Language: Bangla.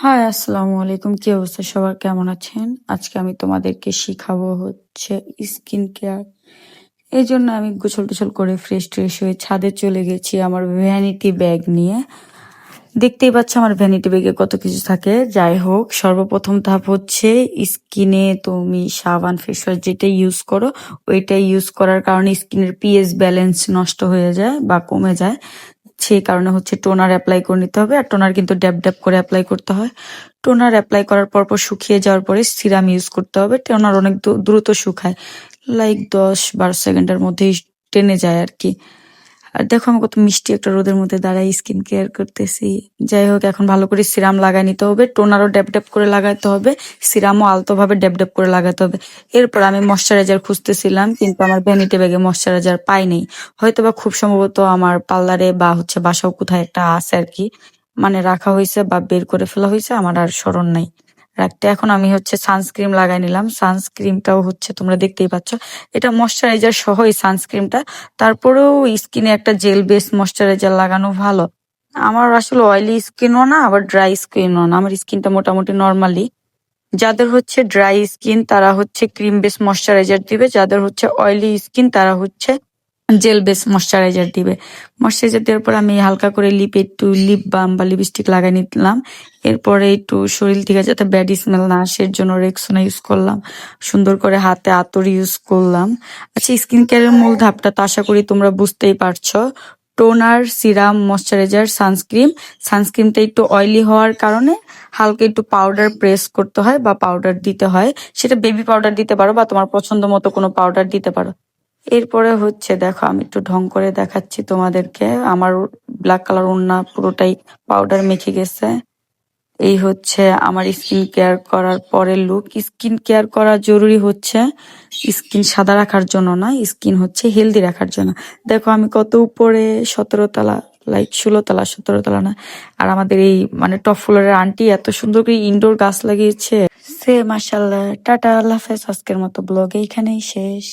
হাই, আসসালামু আলাইকুম। কি অবস্থা সবার, কেমন আছেন? আজকে আমি তোমাদেরকে শিখাবো হচ্ছে স্কিন কেয়ার। এই জন্য আমি গোসল টোসল করে ফ্রেশ ট্রেশ হয়ে ছাদে চলে গেছি আমার ভ্যানিটি ব্যাগ নিয়ে। দেখতেই পাচ্ছ আমার ভ্যানিটি ব্যাগে কত কিছু থাকে। যাই হোক, সর্বপ্রথম ধাপ হচ্ছে স্কিনে তুমি সাবান ফেস ওয়াশ যেটা ইউজ করো ওইটাই ইউজ করার কারণে স্কিনের পিএইচ ব্যালেন্স নষ্ট হয়ে যায় বা কমে যায়। সেই কারণে হচ্ছে টোনার অ্যাপ্লাই করে নিতে হবে, আর টোনার কিন্তু ড্যাব ড্যাব করে অ্যাপ্লাই করতে হয়। টোনার অ্যাপ্লাই করার পর শুকিয়ে যাওয়ার পরে সিরাম ইউজ করতে হবে। টোনার অনেক দ্রুত শুকায়, লাইক 10-12 সেকেন্ডের মধ্যেই টেনে যায় আর কি। আর দেখো আমি কত মিষ্টি একটা রোদের মধ্যে দাঁড়াই স্কিন কেয়ার করতেছি। যাই হোক, এখন ভালো করে সিরাম লাগাই নিতে হবে, টোনারও ড্যাব ড্যাব করে লাগাতে হবে, সিরামও আলতো ভাবে ড্যাব ড্যাব করে লাগাতে হবে। এরপর আমি ময়শ্চারাইজার খুঁজতেছিলাম, কিন্তু আমার ভ্যানিটি ব্যাগে ময়শ্চারাইজার পাইনি। হয়তো বা খুব সম্ভবত আমার পার্লারে বা হচ্ছে বাসাও কোথায় একটা আছে আর কি, মানে রাখা হয়েছে বা বের করে ফেলা হয়েছে, আমার আর স্মরণ নাই রাখতে। এখন আমি হচ্ছে সানস্ক্রিন লাগাই নিলাম। সানস্ক্রিনটাও হচ্ছে তোমরা দেখতেই পাচ্ছ, এটা ময়শ্চারাইজার সহ এই সানস্ক্রিনটা। তারপরেও স্কিনে একটা জেল বেস ময়শ্চারাইজার লাগানো ভালো। আমার আসলে অয়েলি স্কিনও না আবার ড্রাই স্কিনও না, আমার স্কিনটা মোটামুটি নর্মালি। যাদের হচ্ছে ড্রাই স্কিন তারা হচ্ছে ক্রিম বেস ময়শ্চারাইজার দিবে, যাদের হচ্ছে অয়েলি স্কিন তারা হচ্ছে জেল বেস ময়শ্চারাইজার দিবে। ময়শ্চারাইজার দেওয়ার পর আমি হালকা করে লিপে একটু লিপ বাম বা লিপস্টিক লাগাই নিলাম। এরপরে একটু শরীর থেকে যাতে ব্যাড স্মেল না আসে এর জন্য রেক্সোনা ইউজ করলাম। সুন্দর করে হাতে আতর ইউজ করলাম। আচ্ছা, স্কিন কেয়ারের মূল ধাপটা তো আশা করি তোমরা বুঝতেই পারছো। Toner, serum, moisturiser, sunscreen. সানস্ক্রিনটা একটু অয়েলি হওয়ার কারণে হালকা একটু পাউডার প্রেস করতে হয় বা পাউডার দিতে হয়। সেটা বেবি পাউডার দিতে পারো বা তোমার পছন্দ মতো কোনো পাউডার দিতে পারো। এরপরে হচ্ছে দেখো আমি একটু ঢং করে দেখাচ্ছি তোমাদেরকে। আমার ব্ল্যাক কালার ওড়না পুরোটাই পাউডার মেখে গেছে। এই হচ্ছে আমার স্কিন কেয়ার করার পরের লুক। স্কিন কেয়ার করা জরুরি হচ্ছে স্কিন সাদা রাখার জন্য না, স্কিন হচ্ছে হেলদি রাখার জন্য। দেখো আমি কত উপরে, 17 তলা, লাইক 16 তলা, 17 তলা না। আর আমাদের এই মানে টপ ফ্লোরের আন্টি এত সুন্দর করে ইনডোর গাছ লাগিয়েছে। সে মাশাল্লাহ। টাটা, আল্লাহ হাফেজ। আজকের মতো ব্লগ এইখানেই শেষ।